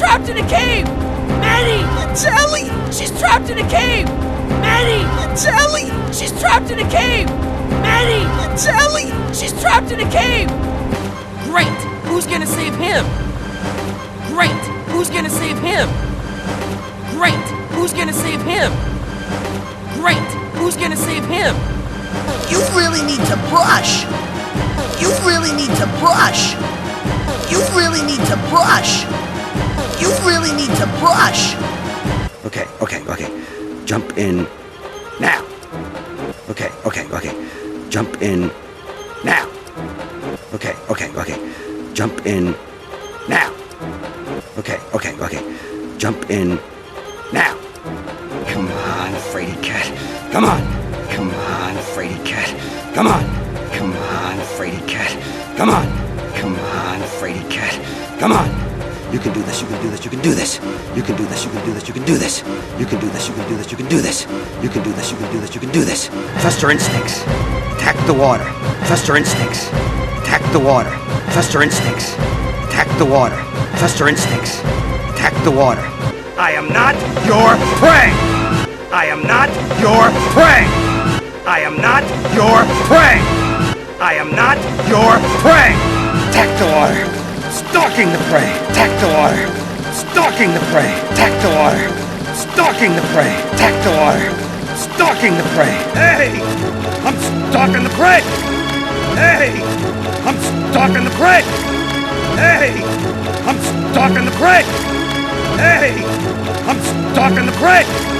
trapped in a cave! Manny! It's Ellie! She's trapped in a cave! Manny! It's Ellie! She's trapped in a cave! Manny! It's Ellie! She's trapped in a cave! Great! Who's gonna save him? Great! Who's gonna save him? Great! Who's gonna save him? Great! Who's gonna save him? You really need to brush! You really need to brush! You really need to brush! You really need to brush! Okay. Jump in now. Okay. Jump in now. Okay. Jump in now. Okay. Jump in now. Come on, fraidy cat. Come on, fraidy cat. Come on, fraidy cat. Come on, fraidy cat. Come on. You can do this, you can do this, you can do this. You can do this, you can do this, you can do this. You can do this, you can do this, you can do this. You can do this, you can do this, you can do this. Trust your instincts. Attack the water. Trust your instincts. Attack the water. Trust your instincts. Attack the water. Trust your instincts. Attack the water. I am not your prey. I am not your prey. I am not your prey. I am not your prey. Attack the water. Stalking the prey. Attack the water. Stalking the prey. Attack the water. Stalking the prey. Attack the water. Stalking the prey. Hey! I'm stalking the prey. Hey! I'm stalking the prey. Hey! I'm stalking the prey. Hey! I'm stalking the prey.